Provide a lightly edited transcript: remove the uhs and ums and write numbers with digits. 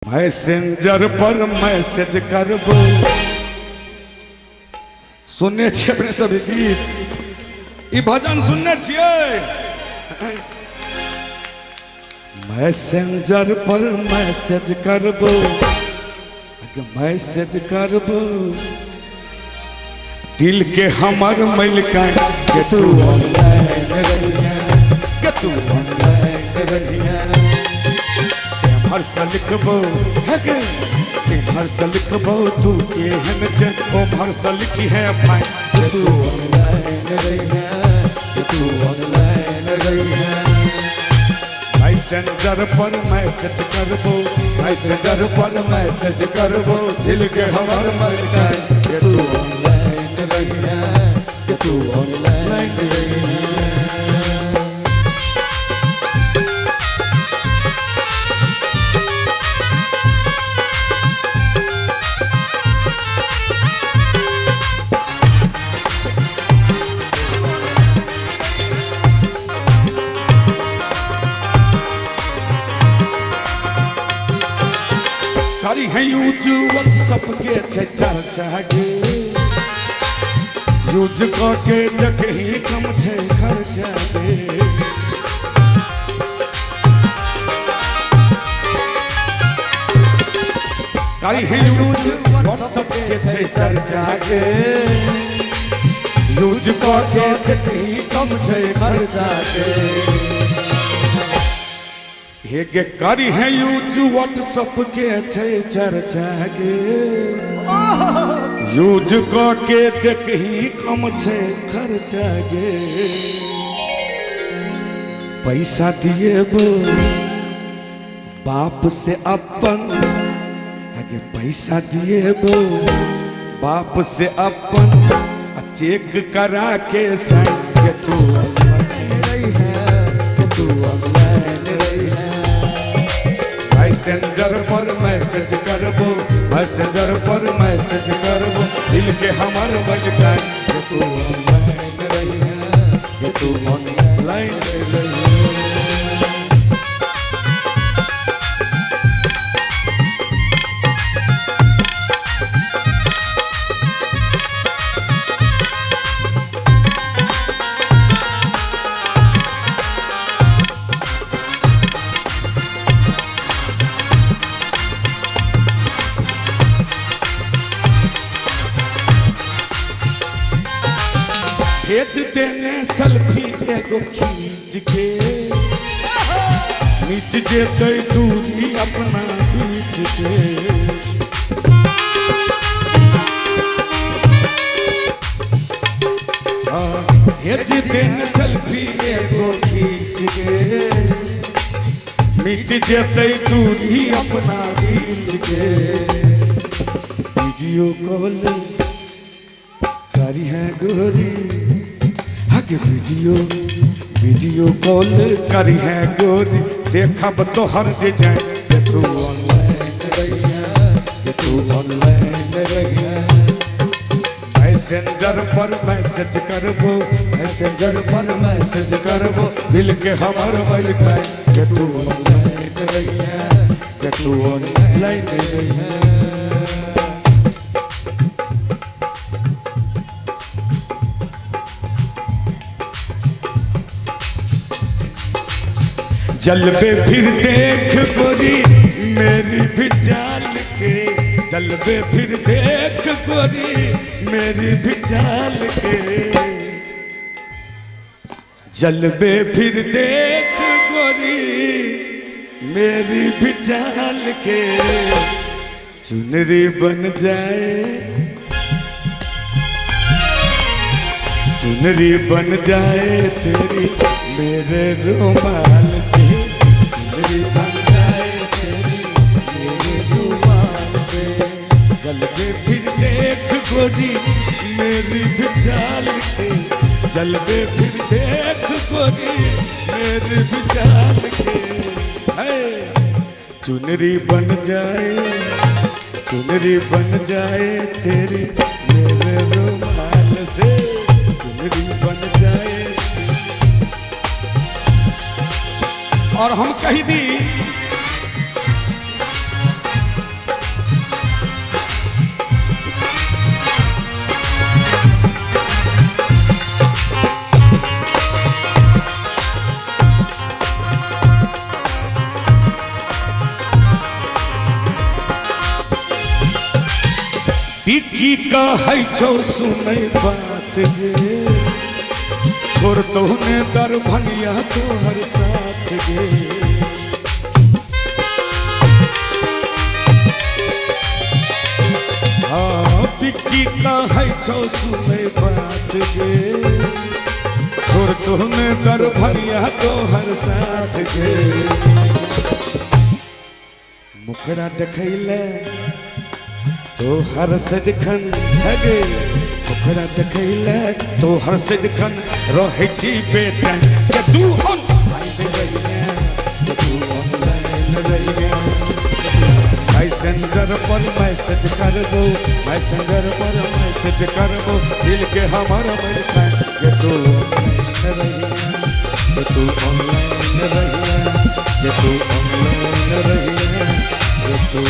Messenger पर message करबो सुनने छिए अपने सभी गीत ई भजन सुनने छिए। मैसेंजर पर मैसेज करबो मैसेज करबो दिल के हमर मलिका के तू ऑनलाइन रहिया के तू ऑनलाइन रहिया हर सा लिखबो है के हर सा लिखबो तू केहन जे ओ हर सा लिखी है भाई के तू ऑनलाइन रहिया के तू ऑनलाइन रहिया। मैसेंजर पर मैसेज करबो मैसेंजर पर मैसेज करबो दिल के हमर मलिका के तू ऑनलाइन रहिया के तू ऑनलाइन रहिया। करी है यूज व्हाट्सएप के चर्चा गे यूज के देखही कम छे खर्चा गे करी है यूज व्हाट्सएप के चर्चा गे यूज के देखही कम छे खर्चा गे हेगे करी है यूज व्हाट्सएप के चर्चा गे यूज के देखही कम छे खर्चा गे पैसा दिए बो बाप से अपन हेगे पैसा दिए बो बाप से अपन चेक करा के साइन के तू ऑनलाइन रही है तू ऑनलाइन रही है। मैसेंजर पर मैसेज करबो मैसेंजर पर मैसेज करबो दिल के हमर मलिका के तू ऑनलाइन रहिया के तू ऑनलाइन रहिया। भेज देने सेल्फी एगो खींच के मिट जेते दूरी अपना बीच के भेज देने सेल्फी एगो खींच के मिट जेते दूरी अपना बीच के वीडियो कॉल करी है गोरी हगे वीडियो कॉल करी है गोरी देखब तो हर डिजाइन के तू ऑनलाइन रहिया के तू ऑनलाइन रहिया। मैसेंजर पर मैसेज करबो मैसेंजर पर मैसेज करबो दिल के हमर मलिका के तू ऑनलाइन रहिया के तू ऑनलाइन रहिया। जलवे फिर देख गोरी मेरी भी चाल के जलवे फिर देख गोरी मेरी भी चाल के जलवे फिर देख गोरी मेरी भी चाल के चुनरी बन जाए चुनरी बन जाए तेरी मेरे रुमाल से चुनरी बन जाए तेरी मेरे रुमाल से जलवे फिर देख गोरी मेरी भी चाल के जलवे फिर देख गोरी मेरी भी चाल के चुनरी बन जाए तेरी मेरे रुमाल से चुनरी बन जाए। और हम कही दी बिकी का है छो सुनै बात गे छोड़ तो ने दरभंगिया तो हर साथ गे हाँ बिकी का है छो सुनै बात गे छोड़ तो ने दरभंगिया तो हर साथ गे मुखड़ा देखैले तो हर सदखन हगे मुखड़ा देखैले तो हर सदखन रहै छी बेटन के तू ऑनलाइन रहिया के तू ऑनलाइन रहिया मैसेंजर पर मैसेज कर दो मैसेंजर पर मैसेज कर दो दिल के हमारा मिलता के तू ऑनलाइन रहिया के तू ऑनलाइन रहिया के तू ऑनलाइन रहिया के तू